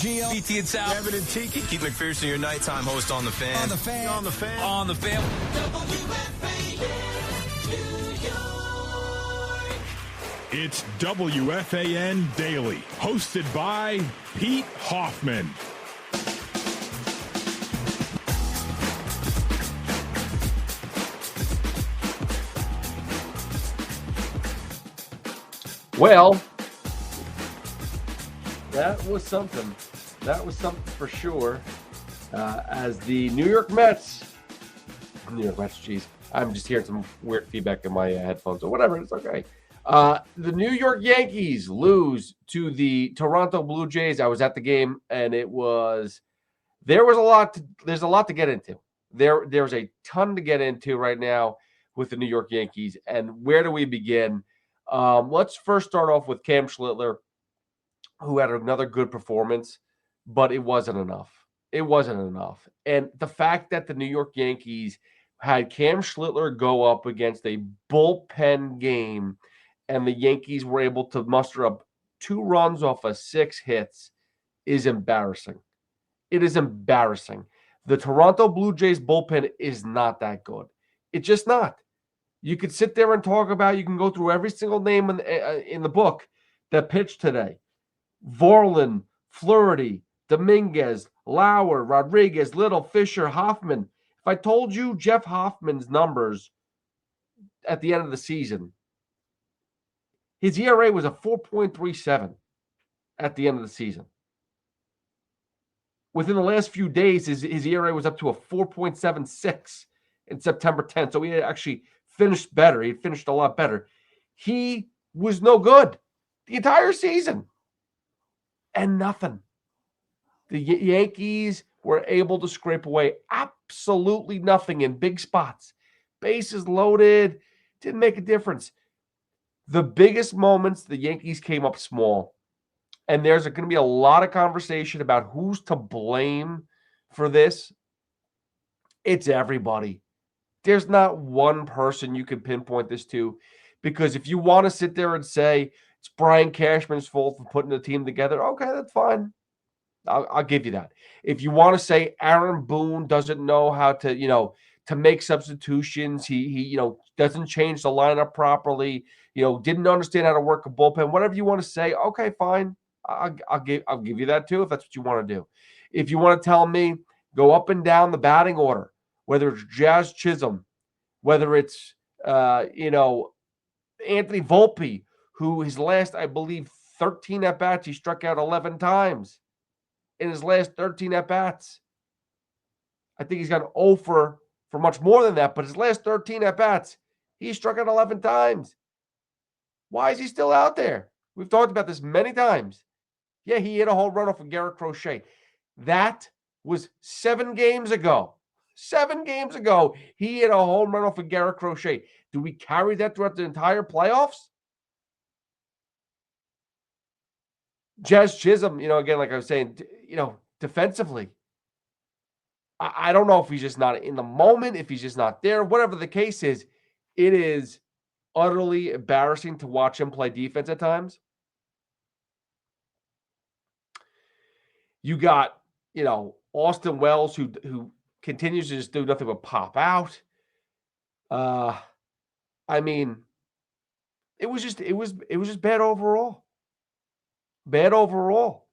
Gio. BT and Sal. Kevin and Tiki. Keith McPherson, your nighttime host on The Fan. On the fan. On the fan. On the fan. It's WFAN Daily, hosted by Pete Hoffman. Well, that was something. That was something for sure. As the New York Mets, geez, I'm just hearing some weird feedback in my headphones or whatever. It's okay. The New York Yankees lose to the Toronto Blue Jays. I was at the game, and there's a lot to get into. There's a ton to get into right now with the New York Yankees. And where do we begin? Let's first start off with Cam Schlittler, who had another good performance, but it wasn't enough. It wasn't enough. And the fact that the New York Yankees had Cam Schlittler go up against a bullpen game, and the Yankees were able to muster up 2 runs off of 6 hits is embarrassing. It is embarrassing. The Toronto Blue Jays bullpen is not that good. It's just not. You could sit there and talk about, you can go through every single name in the book that pitched today. Vorlin, Flaherty, Dominguez, Lauer, Rodriguez, Little, Fisher, Hoffman. If I told you Jeff Hoffman's numbers at the end of the season, his ERA was a 4.37 at the end of the season. Within the last few days, his ERA was up to a 4.76 in September 10th. So he actually finished better. He finished a lot better. He was no good the entire season. And nothing. The Yankees were able to scrape away absolutely nothing in big spots. Bases loaded. Didn't make a difference. The biggest moments, the Yankees came up small. And there's going to be a lot of conversation about who's to blame for this. It's everybody. There's not one person you can pinpoint this to, because if you want to sit there and say it's Brian Cashman's fault for putting the team together, okay, that's fine. I'll give you that. If you want to say Aaron Boone doesn't know how to, to make substitutions, he doesn't change the lineup properly, didn't understand how to work a bullpen, whatever you want to say, okay, fine. I'll give you that too if that's what you want to do. If you want to tell me, go up and down the batting order, whether it's Jazz Chisholm, whether it's Anthony Volpe, who his last, I believe, 13 at-bats, he struck out 11 times in his last 13 at-bats. I think he's got 0 for much more than that, but his last 13 at-bats, he struck out 11 times. Why is he still out there? We've talked about this many times. Yeah, he hit a home run off of Garrett Crochet. That was 7 games ago. 7 games ago, he hit a home run off of Garrett Crochet. Do we carry that throughout the entire playoffs? Jazz Chisholm, again, like I was saying, defensively, I don't know if he's just not in the moment, if he's just not there, whatever the case is, it is utterly embarrassing to watch him play defense at times. You got, Austin Wells, who continues to just do nothing but pop out. I mean, it was just bad overall. Bad overall.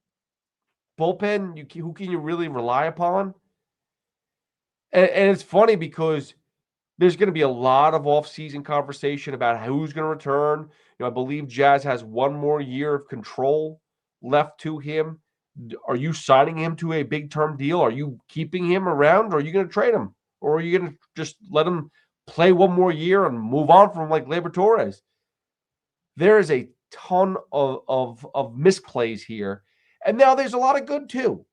Bullpen, who can you really rely upon? And it's funny because there's going to be a lot of off-season conversation about who's going to return. I believe Jazz has 1 more year of control left to him. Are you signing him to a big-term deal? Are you keeping him around, or are you going to trade him? Or are you going to just let him play 1 more year and move on from like Gleyber Torres? There is a ton of misplays here. And now there's a lot of good too.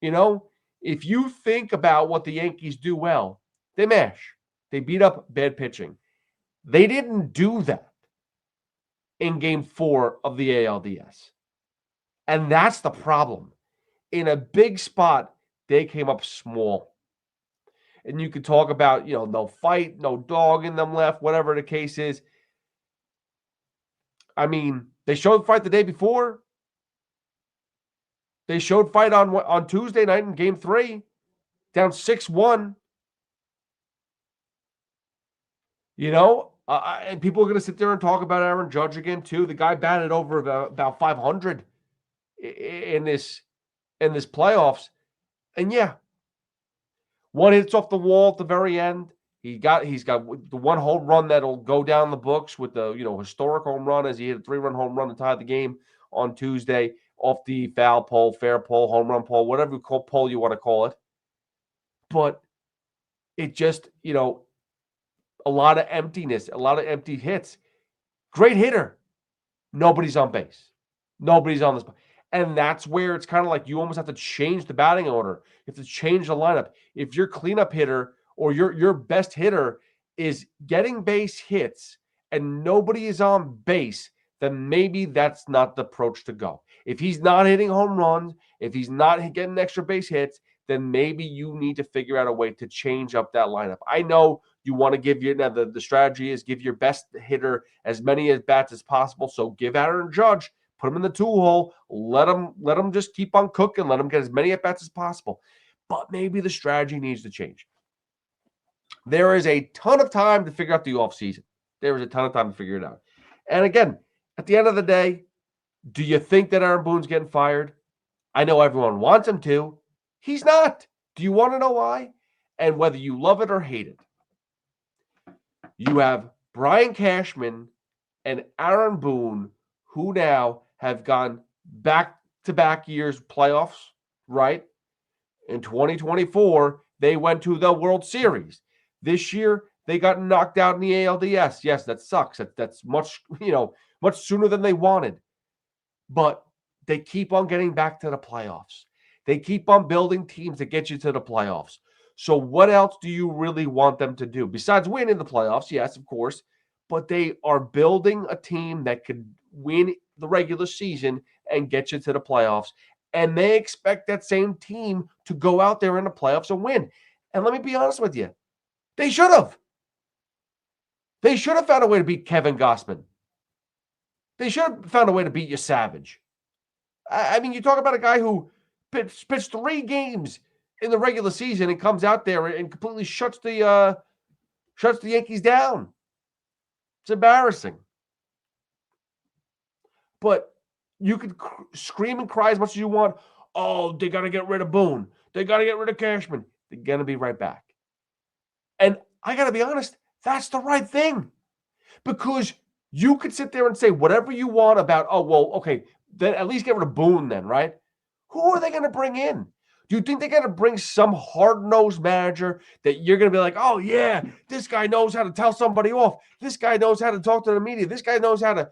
If you think about what the Yankees do well, they mash. They beat up bad pitching. They didn't do that in Game 4 of the ALDS. And that's the problem. In a big spot, they came up small. And you could talk about, no fight, no dog in them left, whatever the case is. I mean, they showed fight the day before. They showed fight on Tuesday night in Game 3, down 6-1. And people are going to sit there and talk about Aaron Judge again too. The guy batted over about 500 in this playoffs, and yeah, one hits off the wall at the very end. He's got the one home run that'll go down the books with the historic home run, as he hit a 3-run home run to tie the game on Tuesday off the foul pole, fair pole, home run pole, whatever pole you want to call it. But it just a lot of emptiness, a lot of empty hits. Great hitter. Nobody's on base. Nobody's on this. And that's where it's kind of like you almost have to change the batting order. You have to change the lineup. If your cleanup hitter or your best hitter is getting base hits and nobody is on base, then maybe that's not the approach to go. If he's not hitting home runs, if he's not getting extra base hits, then maybe you need to figure out a way to change up that lineup. I know you want to give the strategy is give your best hitter as many at bats as possible. So give Aaron Judge, put him in the 2-hole, let him just keep on cooking, let him get as many at bats as possible. But maybe the strategy needs to change. There is a ton of time to figure out the offseason. There is a ton of time to figure it out. And again, at the end of the day, do you think that Aaron Boone's getting fired? I know everyone wants him to. He's not. Do you want to know why? And whether you love it or hate it, you have Brian Cashman and Aaron Boone, who now have gone back-to-back years playoffs, right? In 2024, they went to the World Series. This year, they got knocked out in the ALDS. Yes, that sucks. That's much sooner than they wanted. But they keep on getting back to the playoffs. They keep on building teams that get you to the playoffs. So what else do you really want them to do? Besides winning the playoffs, yes, of course. But they are building a team that could win the regular season and get you to the playoffs. And they expect that same team to go out there in the playoffs and win. And let me be honest with you. They should have. They should have found a way to beat Kevin Gossman. They should have found a way to beat you, Savage. I mean, you talk about a guy who pitched 3 games in the regular season and comes out there and completely shuts the Yankees down. It's embarrassing. But you could scream and cry as much as you want. Oh, they got to get rid of Boone. They got to get rid of Cashman. They're going to be right back. And I got to be honest, that's the right thing. Because you could sit there and say whatever you want about, oh, well, okay, then at least get rid of Boone then, right? Who are they going to bring in? Do you think they're going to bring some hard-nosed manager that you're going to be like, oh, yeah, this guy knows how to tell somebody off. This guy knows how to talk to the media. This guy knows how to,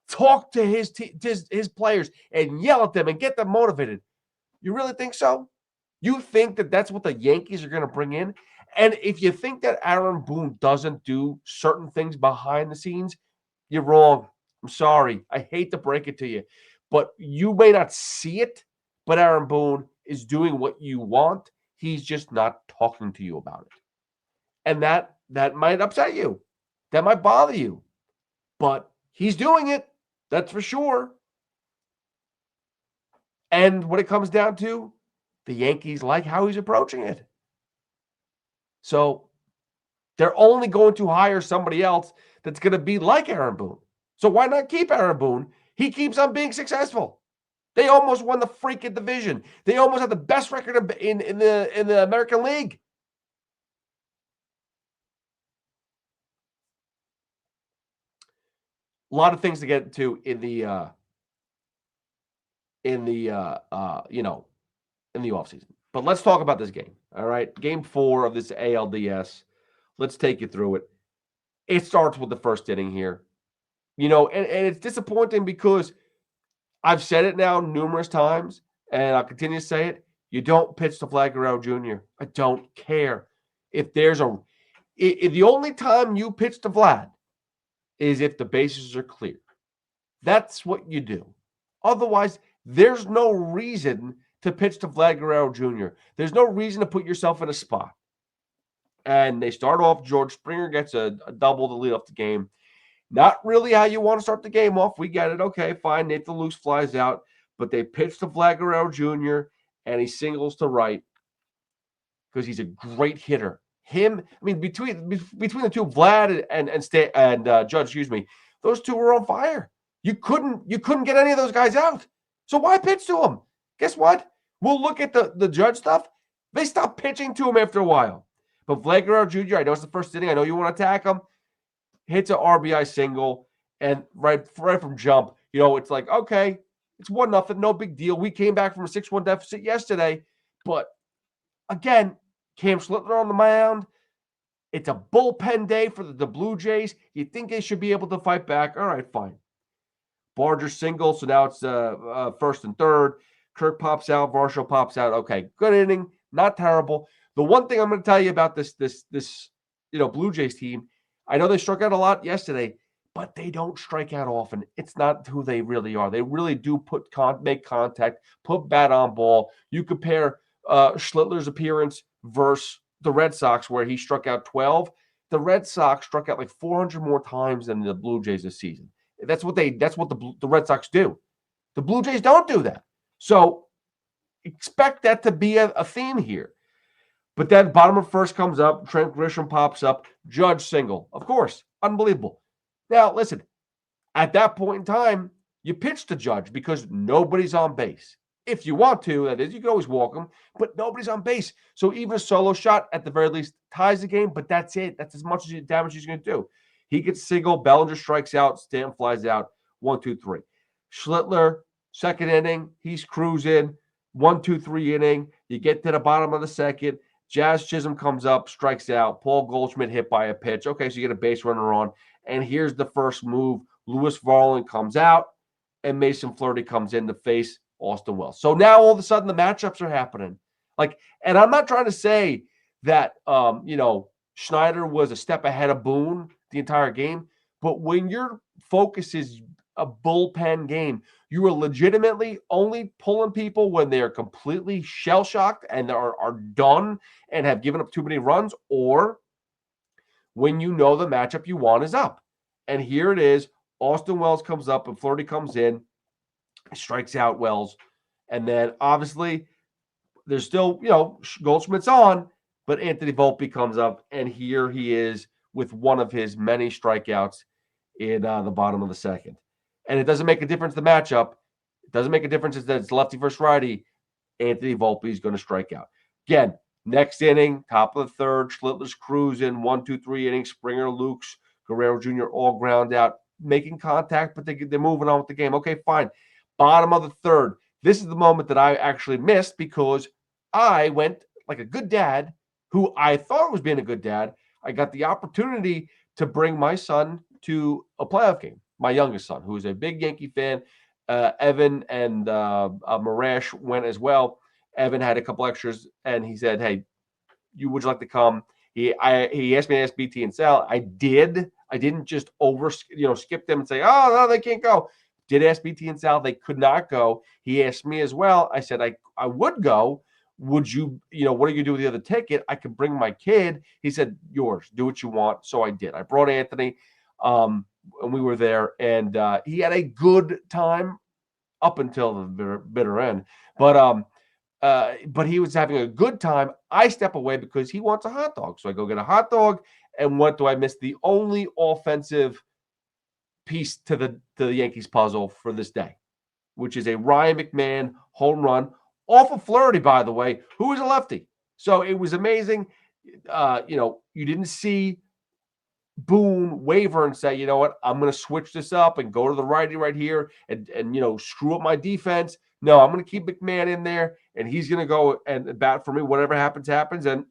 talk to his players and yell at them and get them motivated. You really think so? You think that that's what the Yankees are going to bring in? And if you think that Aaron Boone doesn't do certain things behind the scenes, you're wrong. I'm sorry. I hate to break it to you. But you may not see it, but Aaron Boone is doing what you want. He's just not talking to you about it. And that might upset you. That might bother you. But he's doing it. That's for sure. And when it comes down to, the Yankees like how he's approaching it. So they're only going to hire somebody else that's going to be like Aaron Boone. So why not keep Aaron Boone? He keeps on being successful. They almost won the freaking division. They almost have the best record in the American League. A lot of things to get to in the offseason. But let's talk about this game. All right. Game 4 of this ALDS. Let's take you through it. It starts with the first inning here. And it's disappointing because I've said it now numerous times, and I'll continue to say it. You don't pitch to Vlad Guerrero Jr. I don't care. If the only time you pitch to Vlad is if the bases are clear. That's what you do. Otherwise, there's no reason to pitch to Vlad Guerrero Jr. There's no reason to put yourself in a spot. And they start off, George Springer gets a double to lead off the game. Not really how you want to start the game off. We get it. Okay, fine. Nathan Luce flies out. but they pitch to Vlad Guerrero Jr., and he singles to right because he's a great hitter. Between the two, Vlad and Judge, excuse me, those two were on fire. You couldn't get any of those guys out. So why pitch to them? Guess what? We'll look at the Judge stuff. They stopped pitching to him after a while. But Vlad Guerrero Jr., I know it's the first inning. I know you want to attack him. Hits an RBI single, and right from jump, it's like, okay, it's 1-0, no big deal. We came back from a 6-1 deficit yesterday. But again, Cam Schlittler on the mound. It's a bullpen day for the Blue Jays. You think they should be able to fight back. All right, fine. Barger single, so now it's first and third. Kirk pops out. Varsho pops out. Okay, good inning. Not terrible. The one thing I'm going to tell you about this Blue Jays team, I know they struck out a lot yesterday, but they don't strike out often. It's not who they really are. They really do make contact, put bat on ball. You compare Schlittler's appearance versus the Red Sox, where he struck out 12. The Red Sox struck out like 400 more times than the Blue Jays this season. That's what the Red Sox do. The Blue Jays don't do that. So expect that to be a theme here. But then bottom of first comes up. Trent Grisham pops up. Judge single. Of course. Unbelievable. Now, listen. At that point in time, you pitch to Judge because nobody's on base. If you want to, that is, you can always walk him, but nobody's on base. So even a solo shot, at the very least, ties the game, but that's it. That's as much damage he's going to do. He gets single. Bellinger strikes out. Stanton flies out. 1-2-3. Schlittler, second inning. He's cruising. 1-2-3 inning. You get to the bottom of the second. Jazz Chisholm comes up, strikes out. Paul Goldschmidt hit by a pitch. Okay, so you get a base runner on. And here's the first move. Lewis Varland comes out, and Mason Flaherty comes in to face Austin Wells. So now all of a sudden the matchups are happening. And I'm not trying to say that Schneider was a step ahead of Boone the entire game, but when your focus is a bullpen game, you are legitimately only pulling people when they are completely shell-shocked and are done and have given up too many runs, or when you know the matchup you want is up. And here it is. Austin Wells comes up and Flaherty comes in, strikes out Wells. And then obviously there's still, Goldschmidt's on, but Anthony Volpe comes up, and here he is with one of his many strikeouts in the bottom of the second. And it doesn't make a difference the matchup. It doesn't make a difference that it's lefty versus righty. Anthony Volpe is going to strike out. Again, next inning, top of the third, Schlittler's cruising, 1-2-3 innings, Springer, Lukes, Guerrero Jr. all ground out, making contact, but they're moving on with the game. Okay, fine. Bottom of the third. This is the moment that I actually missed because I went like a good dad who I thought was being a good dad. I got the opportunity to bring my son to a playoff game, my youngest son, who is a big Yankee fan. Evan and Marash went as well. Evan had a couple extras, and he said, hey, would you like to come? He asked me to ask BT and Sal. I did. I didn't just skip them and say, oh, no, they can't go. Did ask BT and Sal. They could not go. He asked me as well. I said, I would go. Would you, what are you going to do with the other ticket? I could bring my kid. He said, yours. Do what you want. So I did. I brought Anthony, and we were there. And he had a good time up until the bitter end. But he was having a good time. I step away because he wants a hot dog. So I go get a hot dog. And what do I miss? The only offensive piece to the Yankees puzzle for this day, which is a Ryan McMahon home run off of Flaherty, by the way, who is a lefty. So it was amazing. You didn't see Boone waver and say, you know what, I'm going to switch this up and go to the righty right here and screw up my defense. No, I'm going to keep McMahon in there, and he's going to go and bat for me. Whatever happens. And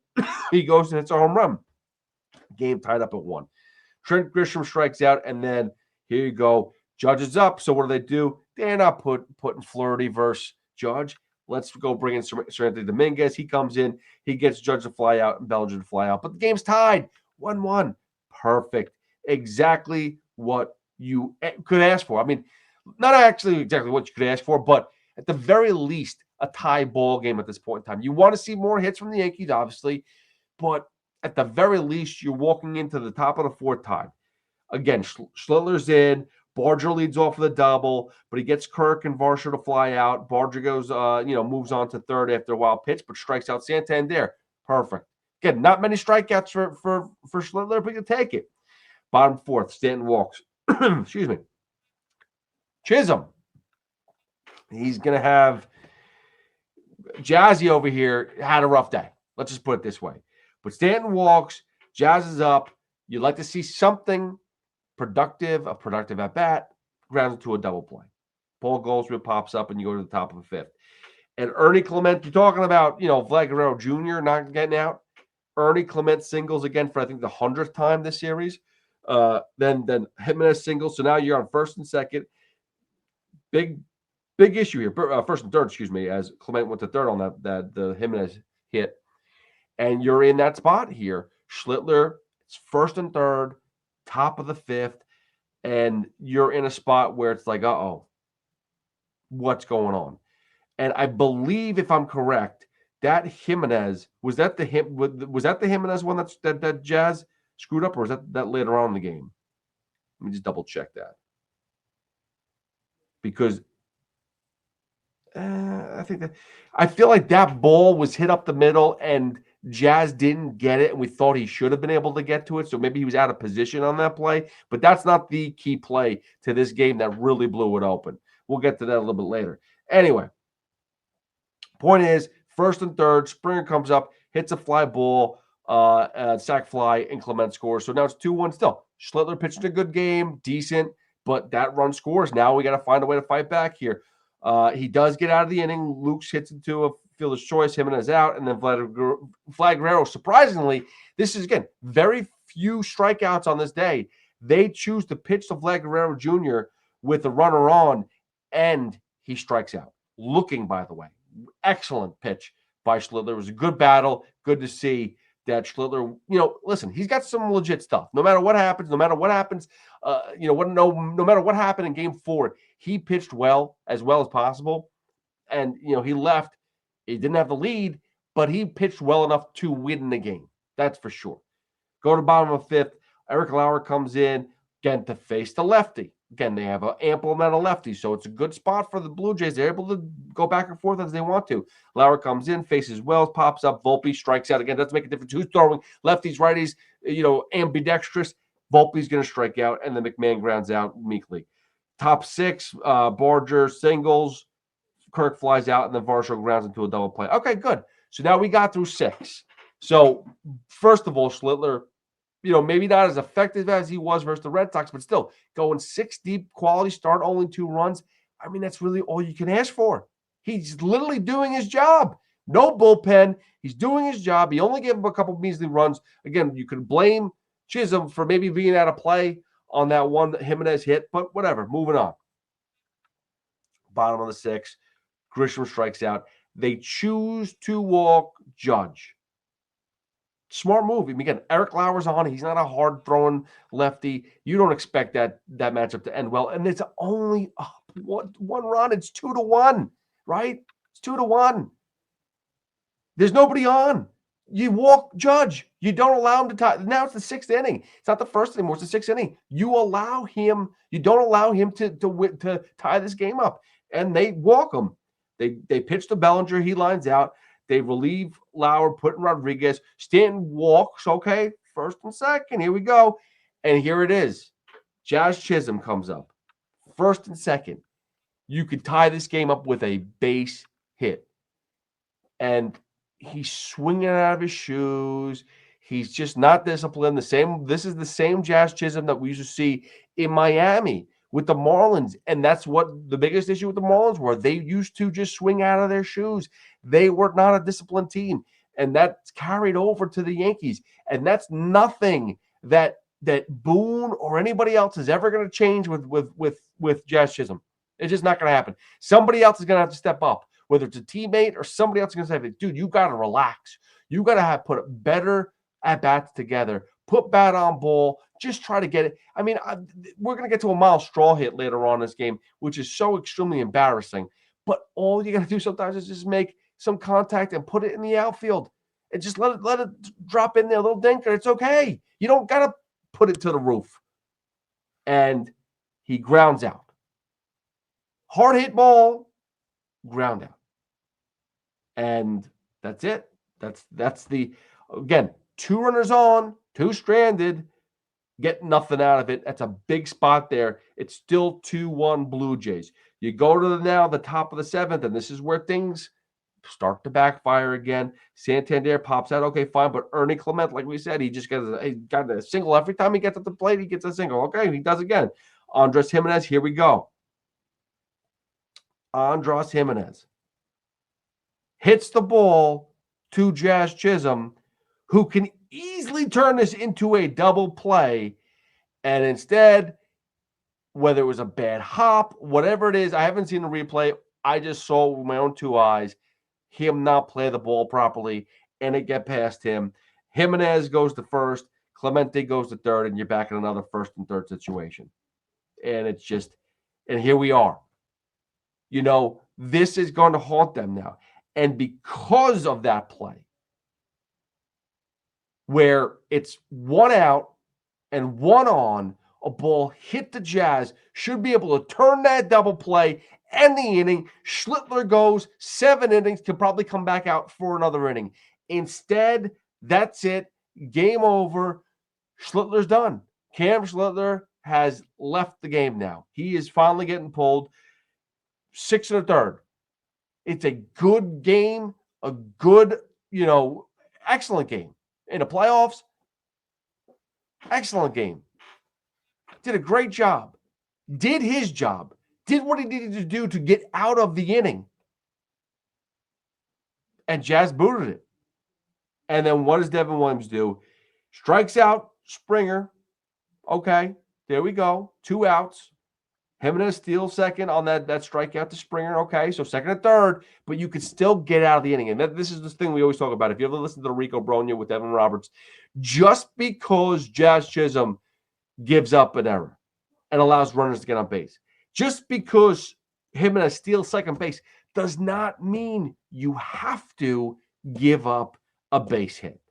he goes and hits a home run. Game tied up at 1. Trent Grisham strikes out, and then here you go. Judge is up. So what do? They're not putting Flaherty versus Judge. Let's go bring in Sir Anthony Dominguez. He comes in. He gets Judge to fly out and Bellinger to fly out. But the game's tied. 1-1. Perfect. Exactly what you could ask for. I mean, not actually exactly what you could ask for, but at the very least, a tie ball game at this point in time. You want to see more hits from the Yankees, obviously, but at the very least, you're walking into the top of the fourth time. Again, Schlittler's in. Barger leads off with a double, but he gets Kirk and Varsho to fly out. Barger goes, moves on to third after a wild pitch, but strikes out Santander. Perfect. Again, not many strikeouts for Schlittler, but you can take it. Bottom fourth, Stanton walks. Excuse me. Chisholm. He's going to have Jazzy over here had a rough day. Let's just put it this way. But Stanton walks, Jazz is up. You'd like to see something productive, a productive at bat, grounds into a double play. Paul Goldschmidt pops up, and you go to the top of the fifth. And Ernie Clement, you're talking about, Vlad Guerrero Jr. not getting out. Ernie Clement singles again for, I think, the 100th time this series. Then Jimenez singles. So now you're on first and second. Big issue here. First and third, excuse me, as Clement went to third on that the Jimenez hit. And you're in that spot here. Schlittler, it's first and third, top of the fifth, and you're in a spot where it's like, what's going on? And I believe, if I'm correct, that Jimenez was that the Jimenez one that Jazz screwed up, or was that later on in the game? Let me just double check that, because I feel like that ball was hit up the middle and Jazz didn't get it, and we thought he should have been able to get to it. So maybe he was out of position on that play, but that's not the key play to this game that really blew it open. We'll get to that a little bit later. Anyway, point is, first and third, Springer comes up, hits a fly ball, sac fly, and Clement scores. So now it's 2-1 still. Schlittler pitched a good game, decent, but that run scores. Now we got to find a way to fight back here. He does get out of the inning. Luke's hits into a fielder's choice. Jimenez out, and then Vlad Guerrero. Surprisingly, this is, again, very few strikeouts on this day. They choose to pitch to Vlad Guerrero Jr. with the runner on, and he strikes out. Looking, by the way, excellent pitch by Schlittler. It was a good battle. Good to see that Schlittler, listen, he's got some legit stuff. No matter what happens, no matter what happened in game 4, he pitched as well as possible. And, he left. He didn't have the lead, but he pitched well enough to win the game. That's for sure. Go to the bottom of the fifth. Eric Lauer comes in, again, to face the lefty. Again, they have an ample amount of lefties, so it's a good spot for the Blue Jays. They're able to go back and forth as they want to. Lauer comes in, faces Wells, pops up. Volpe strikes out. Again, doesn't make a difference who's throwing. Lefties, righties, ambidextrous. Volpe's going to strike out, and then McMahon grounds out meekly. Top 6, Barger singles. Kirk flies out, and then Varsho grounds into a double play. Okay, good. So now we got through 6. So, first of all, Schlittler, maybe not as effective as he was versus the Red Sox, but still, going 6 deep, quality start, only 2 runs. I mean, that's really all you can ask for. He's literally doing his job. No bullpen. He's doing his job. He only gave him a couple measly runs. Again, you could blame Chisholm for maybe being out of play on that one that Jimenez hit, but whatever. Moving on. Bottom of the 6th. Grisham strikes out. They choose to walk Judge. Smart move. I mean, again, Eric Lauer's on. He's not a hard-throwing lefty. You don't expect that matchup to end well. And it's only one run. It's 2-1, right? It's 2-1. There's nobody on. You walk Judge. You don't allow him to tie. Now it's the 6th inning. It's not the first anymore. It's the 6th inning. You don't allow him to tie this game up. And they walk him. They pitch to Bellinger. He lines out. They relieve Lauer, put in Rodriguez. Stanton walks. Okay, first and second. Here we go. And here it is. Jazz Chisholm comes up. First and second. You could tie this game up with a base hit. And he's swinging out of his shoes. He's just not disciplined. This is the same Jazz Chisholm that we used to see in Miami with the Marlins. And that's what the biggest issue with the Marlins were. They used to just swing out of their shoes. They were not a disciplined team. And that's carried over to the Yankees. And that's nothing that Boone or anybody else is ever going to change with Jazz Chisholm. It's just not going to happen. Somebody else is going to have to step up, whether it's a teammate or somebody else is going to say, dude, you got to relax. You got to put better at-bats together. Put bat on ball. Just try to get it. I mean, we're going to get to a Miles Straw hit later on in this game, which is so extremely embarrassing. But all you got to do sometimes is just make some contact and put it in the outfield. And just let it drop in there, a little dinker. It's okay. You don't got to put it to the roof. And He grounds out. Hard hit ball, ground out. And that's it. That's the, again, 2 runners on, 2 stranded, get nothing out of it. That's a big spot there. It's still 2-1 Blue Jays. You go to the top of the 7th, and this is where things start to backfire again. Santander pops out. Okay, fine. But Ernie Clement, like we said, he got a single every time he gets at the plate. He gets a single. Okay, he does again. Andres Jimenez, here we go. Andres Jimenez hits the ball to Jazz Chisholm, who can easily turn this into a double play. And instead, whether it was a bad hop, whatever it is, I haven't seen the replay. I just saw with my own 2 eyes him not play the ball properly, and it get past him. Jimenez goes to first, Clemente goes to third, and you're back in another first and third situation. And it's just, and here we are. This is going to haunt them now. And because of that play, where it's 1 out and 1 on, a ball hit the Jazz, should be able to turn that double play, end the inning. Schlittler goes 7 innings, can probably come back out for another inning. Instead, that's it. Game over. Schlittler's done. Cam Schlittler has left the game now. He is finally getting pulled. 6 1/3. It's a good game, a good, excellent game. In the playoffs, excellent game. Did a great job. Did his job. Did what he needed to do to get out of the inning. And Jazz booted it. And then what does Devin Williams do? Strikes out Springer. Okay, there we go. 2 outs. Jimenez steals second on that strikeout to Springer. Okay, so second and third, but you could still get out of the inning. And this is the thing we always talk about. If you ever listen to the Rico Bronya with Evan Roberts, just because Jazz Chisholm gives up an error and allows runners to get on base, just because Jimenez steals second base does not mean you have to give up a base hit.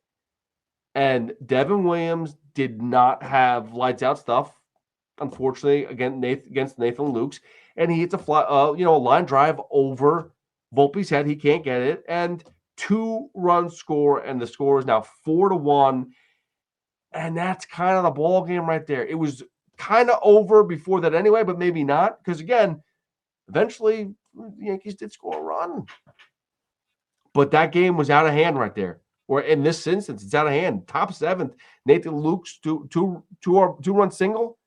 And Devin Williams did not have lights out stuff, unfortunately, against Nathan Lukes, and he hits a fly, line drive over Volpe's head. He can't get it, and 2-run score, and the score is now 4-1, and that's kind of the ball game right there. It was kind of over before that anyway, but maybe not, because again, eventually the Yankees did score a run, but that game was out of hand right there. Or in this instance, it's out of hand. Top 7th, Nathan Lukes two-run single.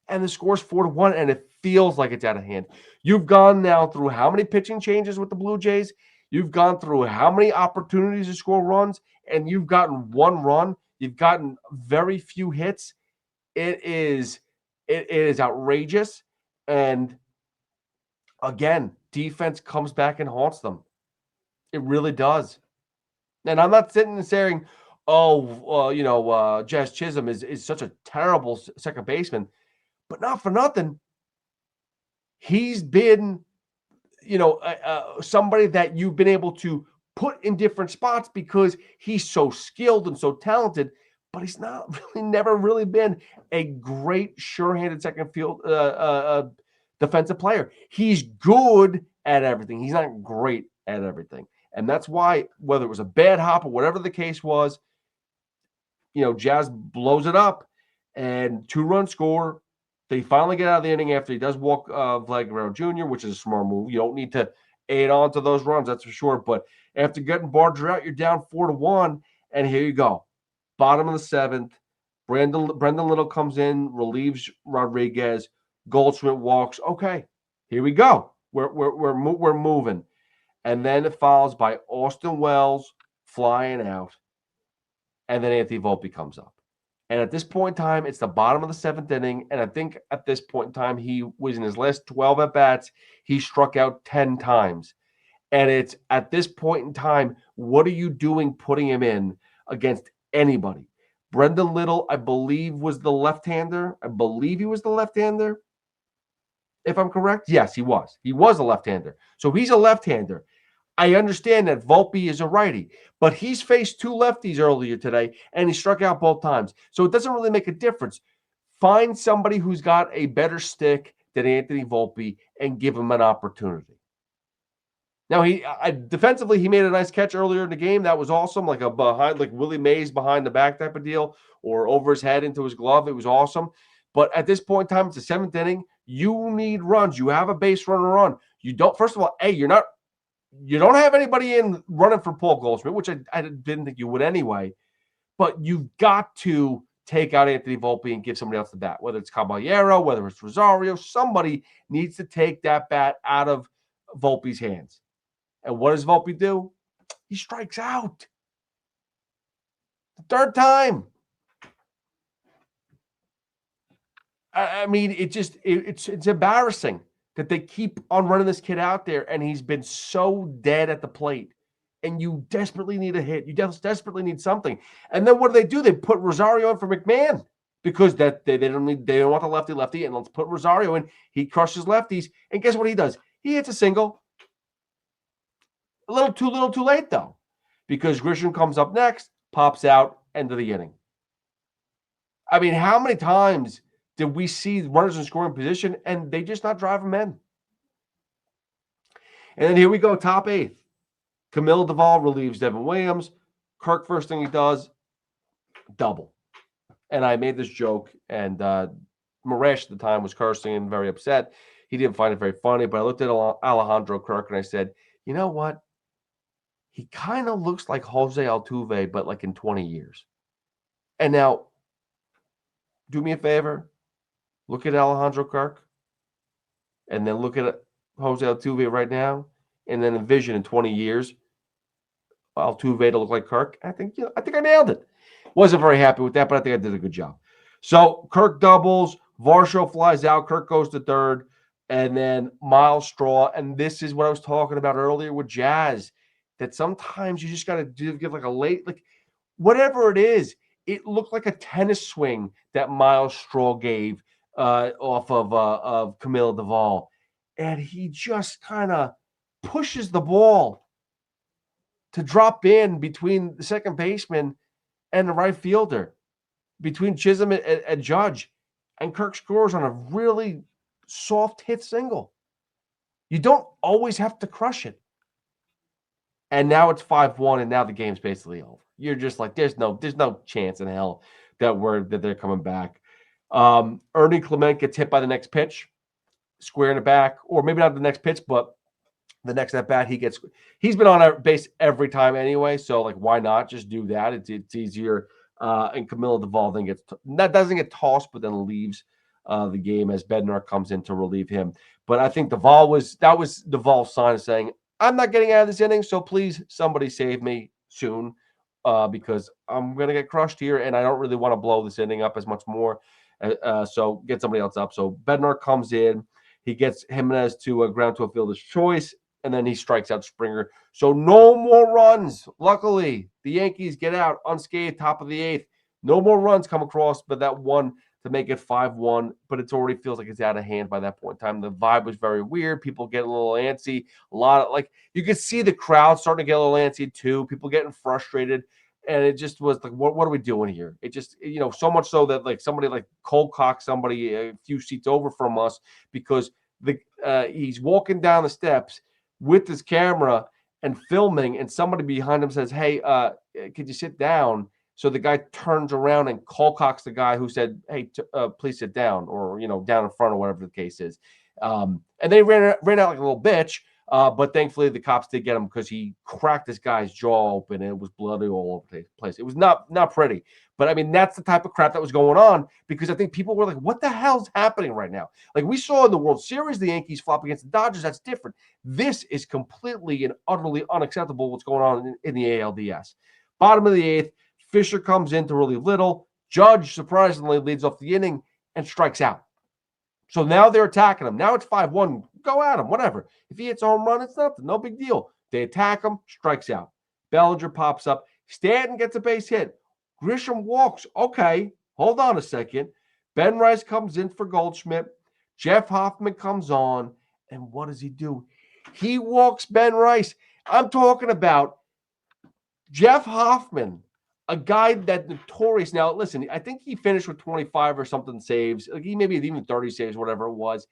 And the score's 4-1, and it feels like it's out of hand. You've gone now through how many pitching changes with the Blue Jays? You've gone through how many opportunities to score runs, and you've gotten 1 run. You've gotten very few hits. It is outrageous. And again, defense comes back and haunts them. It really does. And I'm not sitting and saying, Jazz Chisholm is such a terrible second baseman. But not for nothing, he's been, somebody that you've been able to put in different spots because he's so skilled and so talented, but he's never really been a great sure-handed second field defensive player. He's good at everything. He's not great at everything. And that's why, whether it was a bad hop or whatever the case was, Jazz blows it up and 2-run score. They finally get out of the inning after he does walk Vlad Guerrero Jr., which is a smart move. You don't need to aid on to those runs, that's for sure. But after getting Barger out, you're down 4-1, and here you go. Bottom of the 7th, Brendan Little comes in, relieves Rodriguez. Goldschmidt walks. Okay, here we go. We're moving. And then it follows by Austin Wells flying out, and then Anthony Volpe comes up. And at this point in time, it's the bottom of the 7th inning. And I think at this point in time, he was in his last 12 at-bats. He struck out 10 times. And it's at this point in time, what are you doing putting him in against anybody? Brendan Little, I believe, was the left-hander. I believe he was the left-hander, if I'm correct. Yes, he was. He was a left-hander. So he's a left-hander. I understand that Volpe is a righty, but he's faced 2 lefties earlier today, and he struck out both times. So it doesn't really make a difference. Find somebody who's got a better stick than Anthony Volpe and give him an opportunity. Now, defensively, he made a nice catch earlier in the game. That was awesome, like a behind, like Willie Mays behind the back type of deal, or over his head into his glove. It was awesome. But at this point in time, it's the 7th inning. You need runs. You have a base runner on. You don't. First of all, you don't have anybody in running for Paul Goldschmidt, which I didn't think you would anyway. But you've got to take out Anthony Volpe and give somebody else the bat, whether it's Caballero, whether it's Rosario. Somebody needs to take that bat out of Volpe's hands. And what does Volpe do? He strikes out. The 3rd time. I mean, it's embarrassing that they keep on running this kid out there, and he's been so dead at the plate. And you desperately need a hit. You desperately need something. And then what do? They put Rosario in for McMahon because they don't want the lefty, and let's put Rosario in. He crushes lefties, and guess what he does? He hits a single. A little too late, though, because Grisham comes up next, pops out, end of the inning. I mean, how many times did we see runners in scoring position and they just not drive them in? And then here we go, top 8th. Camille Duvall relieves Devin Williams. Kirk, first thing he does, double. And I made this joke, and Marash at the time was cursing and very upset. He didn't find it very funny, but I looked at Alejandro Kirk and I said, you know what? He kind of looks like Jose Altuve, but like in 20 years. And now, do me a favor. Look at Alejandro Kirk. And then look at Jose Altuve right now. And then envision in 20 years, Altuve to look like Kirk. I think I nailed it. Wasn't very happy with that, but I think I did a good job. So Kirk doubles. Varsho flies out. Kirk goes to 3rd. And then Miles Straw. And this is what I was talking about earlier with Jazz. That sometimes you just got to give like a late, like whatever it is. It looked like a tennis swing that Miles Straw gave off of Camille Duvall. And he just kind of pushes the ball to drop in between the second baseman and the right fielder, between Chisholm and Judge. And Kirk scores on a really soft hit single. You don't always have to crush it. And now it's 5-1, and now the game's basically over. You're just like, there's no chance in hell that they're coming back. Ernie Clement gets hit by the next pitch, square in the back, or maybe not the next pitch, but the next at bat he's been on our base every time anyway. So like, why not just do that? It's easier. And Camilo Duvall then doesn't get tossed, but then leaves the game as Bednar comes in to relieve him. But I think that was Duvall's sign of saying, I'm not getting out of this inning, so please somebody save me soon because I'm going to get crushed here, and I don't really want to blow this inning up as much more. So get somebody else up. So Bednar comes in. He gets Jimenez to a ground to a fielder's choice, and then he strikes out Springer. So no more runs. Luckily, the Yankees get out unscathed, top of the 8th. No more runs come across, but that one to make it 5-1, but it already feels like it's out of hand by that point in time. The vibe was very weird. People get a little antsy. A lot of, like, you could see the crowd starting to get a little antsy too. People getting frustrated. And it just was like, what are we doing here? It just, so much so that like somebody like cold cocked somebody a few seats over from us because he's walking down the steps with his camera and filming, and somebody behind him says, hey, could you sit down? So the guy turns around and cold cocks the guy who said, hey, please sit down, or, down in front or whatever the case is. And they ran out like a little bitch. But thankfully the cops did get him because he cracked this guy's jaw open and it was bloody all over the place. It was not pretty. But I mean, that's the type of crap that was going on because I think people were like, what the hell's happening right now? Like we saw in the World Series, the Yankees flop against the Dodgers. That's different. This is completely and utterly unacceptable what's going on in the ALDS. Bottom of the 8th, Fisher comes in to relieve Little. Judge surprisingly leads off the inning and strikes out. So now they're attacking him. Now it's 5-1. Go at him, whatever. If he hits a home run, it's nothing. No big deal. They attack him, strikes out. Bellinger pops up. Stanton gets a base hit. Grisham walks. Okay, hold on a second. Ben Rice comes in for Goldschmidt. Jeff Hoffman comes on. And what does he do? He walks Ben Rice. I'm talking about Jeff Hoffman, a guy that notorious. Now, listen, I think he finished with 25 or something saves. Like he maybe even 30 saves, whatever it was.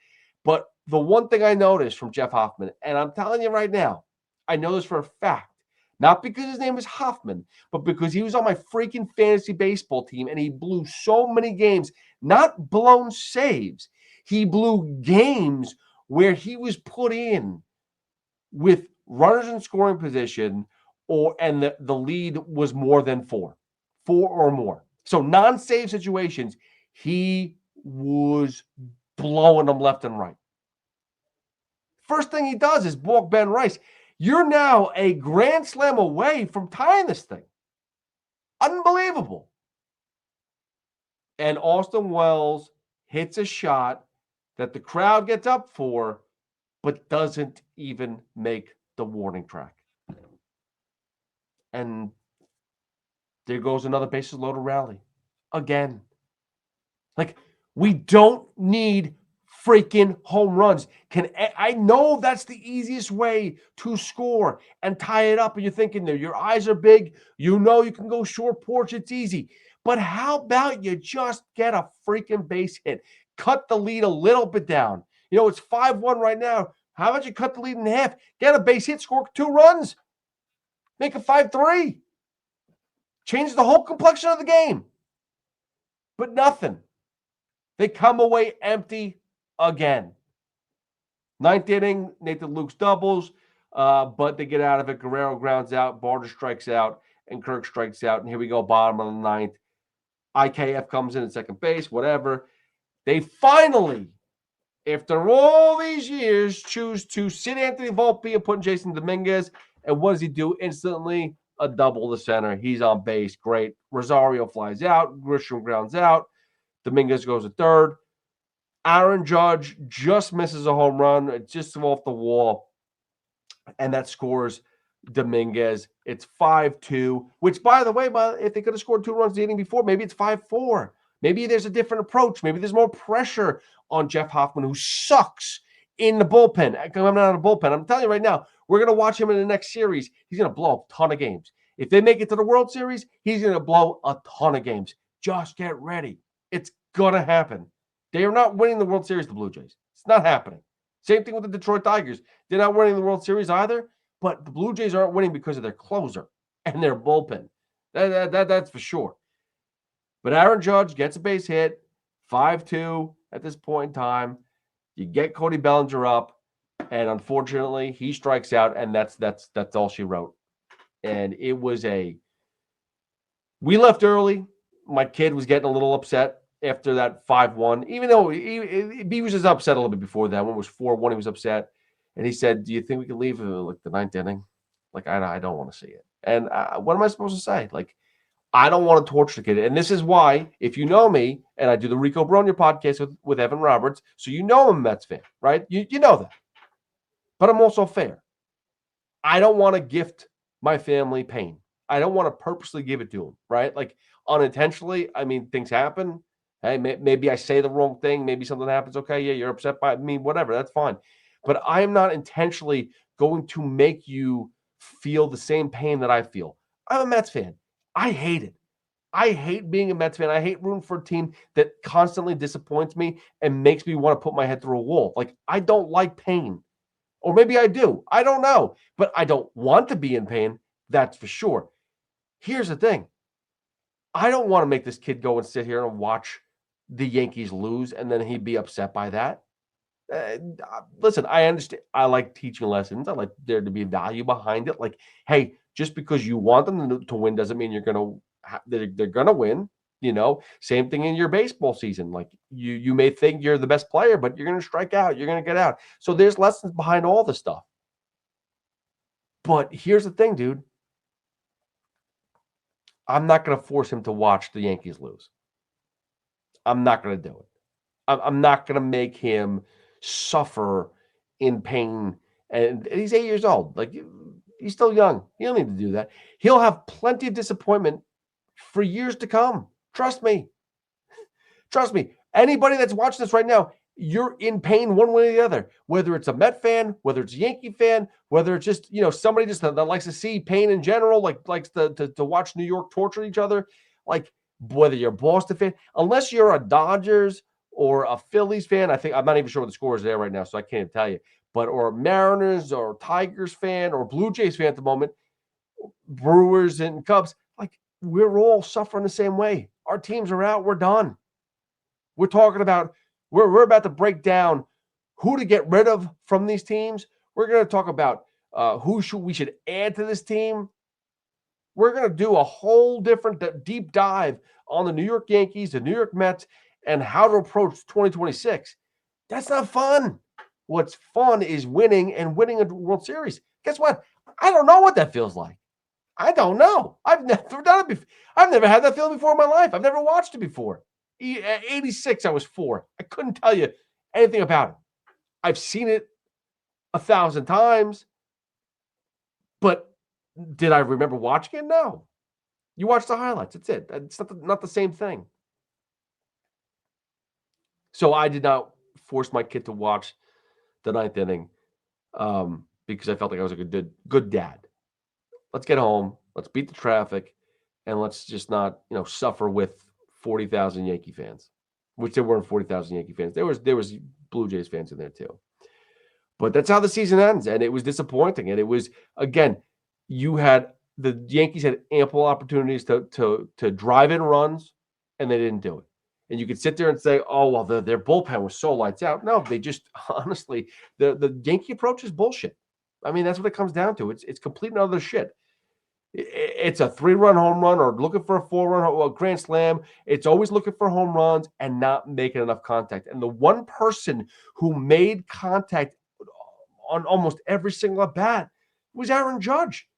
But the one thing I noticed from Jeff Hoffman, and I'm telling you right now, I know this for a fact, not because his name is Hoffman, but because he was on my freaking fantasy baseball team and he blew so many games, not blown saves. He blew games where he was put in with runners in scoring position and the lead was more than four or more. So non-save situations, he was blowing them left and right. First thing he does is balk Ben Rice. You're now a grand slam away from tying this thing. Unbelievable. And Austin Wells hits a shot that the crowd gets up for, but doesn't even make the warning track. And there goes another bases loaded rally. Again. Like, we don't need freaking home runs. I know that's the easiest way to score and tie it up. And you're thinking there, your eyes are big. You know you can go short porch. It's easy. But how about you just get a freaking base hit? Cut the lead a little bit down. You know, it's 5-1 right now. How about you cut the lead in half? Get a base hit, score 2 runs. Make it 5-3. Change the whole complexion of the game. But nothing. They come away empty again. 9th inning, Nathan Luke's doubles, but they get out of it. Guerrero grounds out, Barter strikes out, and Kirk strikes out. And here we go, bottom of the 9th. IKF comes in at second base, whatever. They finally, after all these years, choose to sit Anthony Volpe and put in Jason Dominguez. And what does he do? Instantly, a double to center. He's on base. Great. Rosario flies out. Grisham grounds out. Dominguez goes to third. Aaron Judge just misses a home run, just off the wall, and that scores Dominguez. It's 5-2, which, by the way, if they could have scored 2 runs the inning before, maybe it's 5-4. Maybe there's a different approach. Maybe there's more pressure on Jeff Hoffman, who sucks in the bullpen. Coming out of the bullpen, I'm telling you right now, we're going to watch him in the next series. He's going to blow a ton of games. If they make it to the World Series, he's going to blow a ton of games. Just get ready. It's going to happen. They are not winning the World Series, the Blue Jays. It's not happening. Same thing with the Detroit Tigers. They're not winning the World Series either, but the Blue Jays aren't winning because of their closer and their bullpen. That's for sure. But Aaron Judge gets a base hit, 5-2 at this point in time. You get Cody Bellinger up, and unfortunately, he strikes out, and that's all she wrote. And it was we left early. My kid was getting a little upset after that 5-1, even though he was just upset a little bit before that. When it was 4-1, he was upset. And he said, do you think we can leave like the 9th inning? Like, I don't want to see it. And what am I supposed to say? Like, I don't want to torture the kid. And this is why, if you know me, and I do the Rico Bronya podcast with Evan Roberts, so you know I'm a Mets fan, right? You know that. But I'm also fair. I don't want to gift my family pain. I don't want to purposely give it to them, right? Like, unintentionally, I mean, things happen. Hey, maybe I say the wrong thing. Maybe something happens. Okay, yeah, you're upset by me, whatever. That's fine. But I am not intentionally going to make you feel the same pain that I feel. I'm a Mets fan. I hate it. I hate being a Mets fan. I hate rooting for a team that constantly disappoints me and makes me want to put my head through a wall. Like, I don't like pain. Or maybe I do. I don't know. But I don't want to be in pain. That's for sure. Here's the thing. I don't want to make this kid go and sit here and watch the Yankees lose and then he'd be upset by that. Listen, I understand. I like teaching lessons. I like there to be value behind it. Like, hey, just because you want them to win doesn't mean they're going to win. You know, same thing in your baseball season. Like, you may think you're the best player, but you're going to strike out. You're going to get out. So there's lessons behind all this stuff. But here's the thing, dude. I'm not going to force him to watch the Yankees lose. I'm not going to do it. I'm not going to make him suffer in pain. And he's 8 years old. Like, he's still young. He don't need to do that. He'll have plenty of disappointment for years to come. Trust me. Trust me. Anybody that's watching this right now, you're in pain one way or the other. Whether it's a Met fan, whether it's a Yankee fan, whether it's just, somebody just that likes to see pain in general, likes to watch New York torture each other, like whether you're a Boston fan, unless you're a Dodgers or a Phillies fan, I'm not even sure what the score is there right now, so I can't even tell you, but or Mariners or Tigers fan or Blue Jays fan at the moment, Brewers and Cubs, like we're all suffering the same way. Our teams are out. We're done. We're talking about, we're about to break down who to get rid of from these teams. We're going to talk about who we should add to this team. We're going to do a whole different deep dive on the New York Yankees, the New York Mets, and how to approach 2026. That's not fun. What's fun is winning and winning a World Series. Guess what? I don't know what that feels like. I don't know. I've never done it before. I've never had that feeling before in my life. I've never watched it before. At 86, I was 4. I couldn't tell you anything about it. I've seen it 1,000 times, but did I remember watching it? No. You watch the highlights. That's it. It's not the same thing. So I did not force my kid to watch the 9th inning because I felt like I was a good dad. Let's get home. Let's beat the traffic, and let's just not suffer with 40,000 Yankee fans, which there weren't 40,000 Yankee fans. There was Blue Jays fans in there too. But that's how the season ends, and it was disappointing. And it was, again, the Yankees had ample opportunities to drive in runs, and they didn't do it. And you could sit there and say, oh, well, their bullpen was so lights out. No, they just, honestly, the Yankee approach is bullshit. I mean, that's what it comes down to. It's complete and utter shit. It's a 3-run home run or looking for a 4-run grand slam. It's always looking for home runs and not making enough contact. And the one person who made contact on almost every single at bat was Aaron Judge.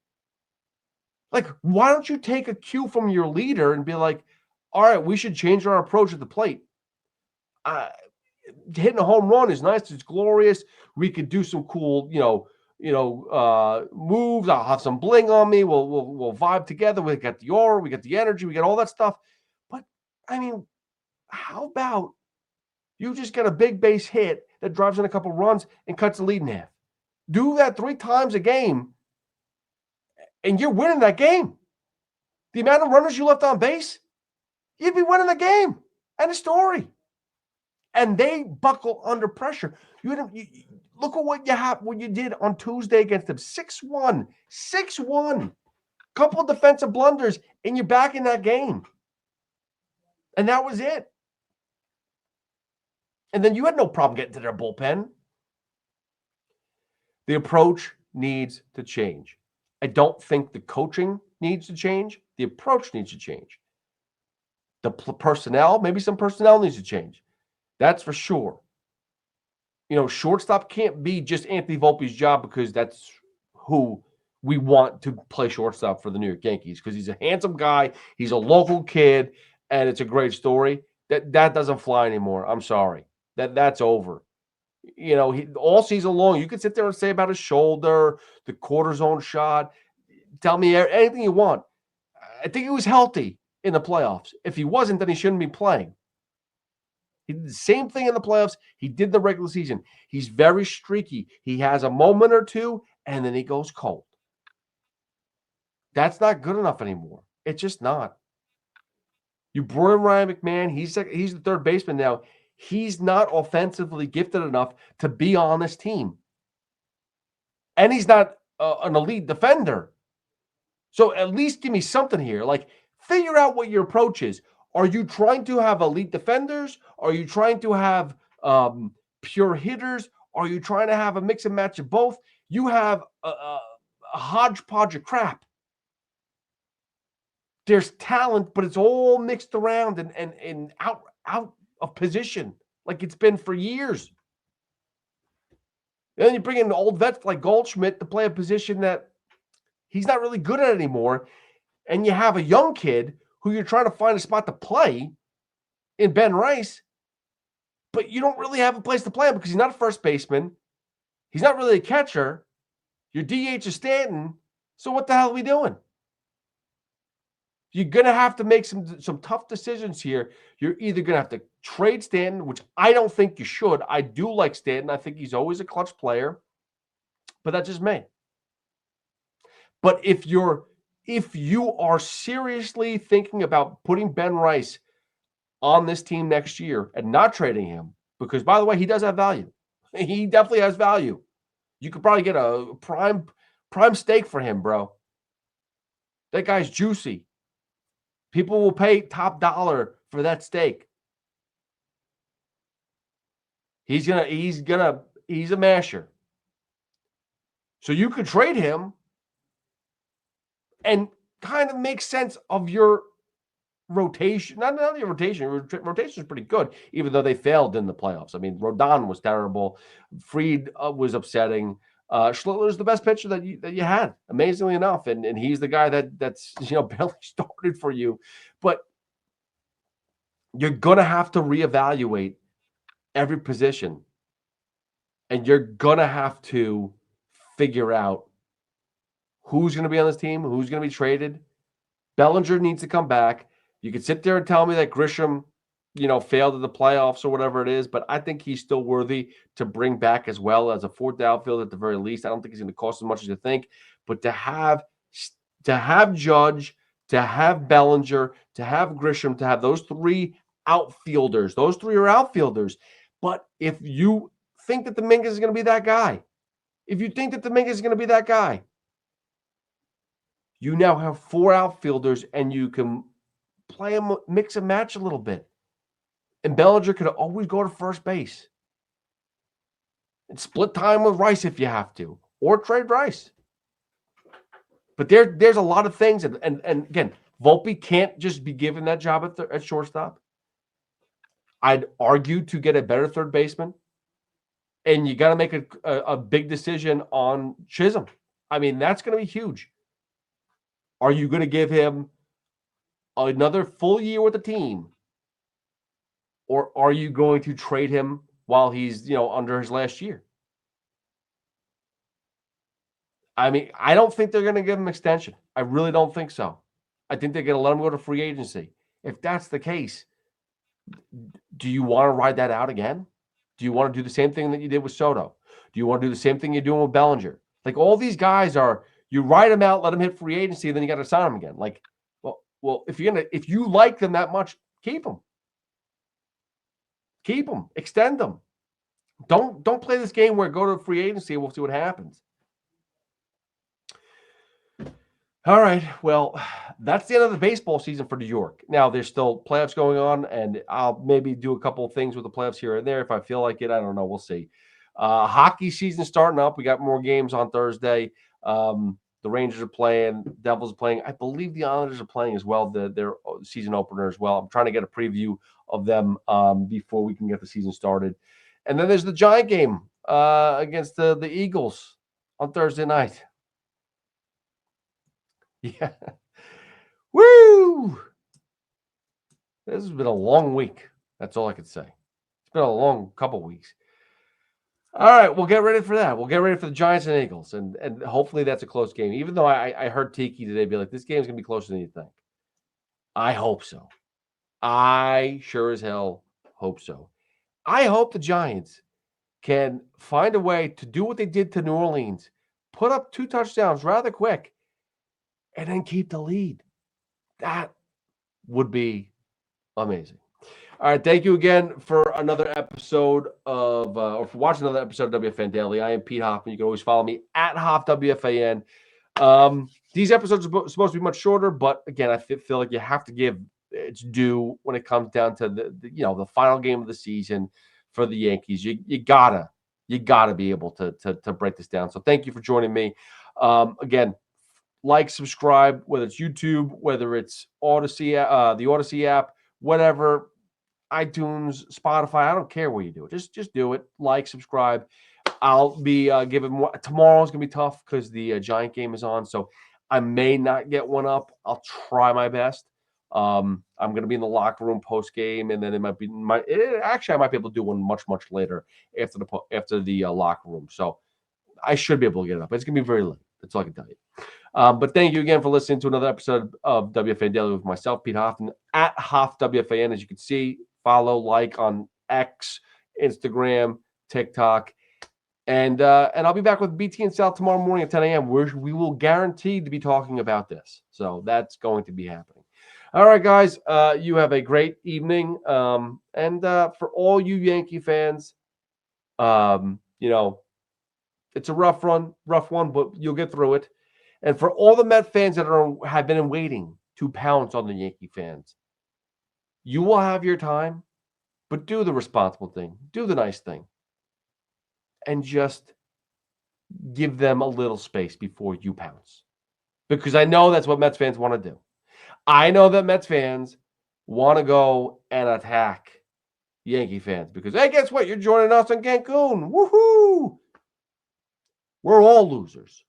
Like, why don't you take a cue from your leader and be like, all right, we should change our approach at the plate. Hitting a home run is nice. It's glorious. We could do some cool, moves. I'll have some bling on me. We'll vibe together. We got the aura. We got the energy. We got all that stuff. But, I mean, how about you just get a big base hit that drives in a couple runs and cuts the lead in half? Do that 3 times a game, and you're winning that game. The amount of runners you left on base, you'd be winning the game. End of story. And they buckle under pressure. You look at what you did on Tuesday against them. 6-1. 6-1. Couple of defensive blunders, and you're back in that game. And that was it. And then you had no problem getting to their bullpen. The approach needs to change. I don't think the coaching needs to change. The approach needs to change. The personnel, maybe some personnel needs to change. That's for sure. Shortstop can't be just Anthony Volpe's job because that's who we want to play shortstop for the New York Yankees, because he's a handsome guy, he's a local kid, and it's a great story. That doesn't fly anymore. I'm sorry. That's over. All season long, you could sit there and say about his shoulder, the cortisone shot. Tell me anything you want. I think he was healthy in the playoffs. If he wasn't, then he shouldn't be playing. He did the same thing in the playoffs he did in the regular season. He's very streaky. He has a moment or two, and then he goes cold. That's not good enough anymore. It's just not. You brought in Ryan McMahon. He's the third baseman now. He's not offensively gifted enough to be on this team. And he's not an elite defender. So at least give me something here. Like, figure out what your approach is. Are you trying to have elite defenders? Are you trying to have pure hitters? Are you trying to have a mix and match of both? You have a hodgepodge of crap. There's talent, but it's all mixed around and out of position like it's been for years. And then you bring in old vets like Goldschmidt to play a position that he's not really good at anymore. And you have a young kid who you're trying to find a spot to play in Ben Rice, but you don't really have a place to play him because he's not a first baseman. He's not really a catcher. Your DH is Stanton. So what the hell are we doing? You're going to have to make some tough decisions here. You're either going to have to trade Stanton, which I don't think you should. I do like Stanton. I think he's always a clutch player, but that's just me. But if you are seriously thinking about putting Ben Rice on this team next year and not trading him, because, by the way, he does have value. He definitely has value. You could probably get a prime steak for him, bro. That guy's juicy. People will pay top dollar for that steak. He's a masher. So you could trade him and kind of make sense of your rotation. Not your rotation. Rotation is pretty good, even though they failed in the playoffs. I mean, Rodon was terrible. Fried was upsetting. Schlittler's the best pitcher that you had, amazingly enough, and he's the guy that's barely started for you. But you're gonna have to reevaluate every position, and you're gonna have to figure out who's gonna be on this team, who's gonna be traded. Bellinger needs to come back. You could sit there and tell me that Grisham, failed in the playoffs or whatever it is, but I think he's still worthy to bring back as well as a fourth outfield at the very least. I don't think he's going to cost as much as you think, but to have Judge, to have Bellinger, to have Grisham, to have those three outfielders, those three are outfielders. But if you think that Dominguez is going to be that guy, you now have four outfielders and you can play them, mix and match a little bit. And Bellinger could always go to first base. And split time with Rice if you have to. Or trade Rice. But there's a lot of things. And again, Volpe can't just be given that job at shortstop. I'd argue to get a better third baseman. And you got to make a big decision on Chisholm. I mean, that's going to be huge. Are you going to give him another full year with the team? Or are you going to trade him while he's, under his last year? I mean, I don't think they're going to give him extension. I really don't think so. I think they're going to let him go to free agency. If that's the case, do you want to ride that out again? Do you want to do the same thing that you did with Soto? Do you want to do the same thing you're doing with Bellinger? Like, all these guys you ride them out, let them hit free agency, and then you got to sign them again. Like, well, if you like them that much, keep them. Keep them. Extend them. Don't play this game where go to free agency and we'll see what happens. All right. Well, that's the end of the baseball season for New York. Now, there's still playoffs going on, and I'll maybe do a couple of things with the playoffs here and there if I feel like it. I don't know. We'll see. Hockey season starting up. We got more games on Thursday. The Rangers are playing. Devils are playing. I believe the Islanders are playing as well, their season opener as well. I'm trying to get a preview of them before we can get the season started. And then there's the Giant game against the Eagles on Thursday night. Yeah. Woo! This has been a long week. That's all I could say. It's been a long couple weeks. All right, we'll get ready for that. We'll get ready for the Giants and Eagles, and hopefully that's a close game. Even though I heard Tiki today be like, this game's going to be closer than you think. I hope so. I sure as hell hope so. I hope the Giants can find a way to do what they did to New Orleans, put up 2 touchdowns rather quick, and then keep the lead. That would be amazing. All right, thank you again for another episode or for watching another episode of WFAN Daily. I am Pete Hoffman. You can always follow me at HoffWFAN. These episodes are supposed to be much shorter, but again, I feel like you have to give its due when it comes down to the final game of the season for the Yankees. You gotta be able to break this down. So thank you for joining me. Again, like, subscribe, whether it's YouTube, whether it's Odyssey, the Odyssey app, whatever. iTunes, Spotify, I don't care where you do it. Just do it. Like, subscribe. I'll be giving more. Tomorrow's going to be tough because the Giant game is on, so I may not get one up. I'll try my best. I'm going to be in the locker room post-game, and then I might be able to do one much, much later after the locker room. So I should be able to get it up. It's going to be very late. That's all I can tell you. But thank you again for listening to another episode of WFAN Daily with myself, Pete Hoffman, at HoffWFAN. As you can see, follow, like on X, Instagram, TikTok. And I'll be back with BT and Sal tomorrow morning at 10 a.m. where we will guarantee to be talking about this. So that's going to be happening. All right, guys. You have a great evening. And for all you Yankee fans, it's a rough one, but you'll get through it. And for all the Met fans that have been waiting to pounce on the Yankee fans, you will have your time, but do the responsible thing, do the nice thing, and just give them a little space before you pounce. Because I know that's what Mets fans want to do. I know that Mets fans want to go and attack Yankee fans because, hey, guess what? You're joining us in Cancun. Woohoo! We're all losers.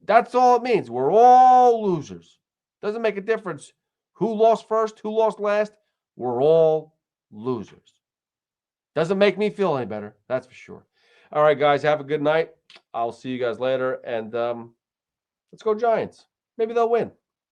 That's all it means. We're all losers. Doesn't make a difference who lost first, who lost last. We're all losers. Doesn't make me feel any better. That's for sure. All right, guys. Have a good night. I'll see you guys later. And let's go Giants. Maybe they'll win.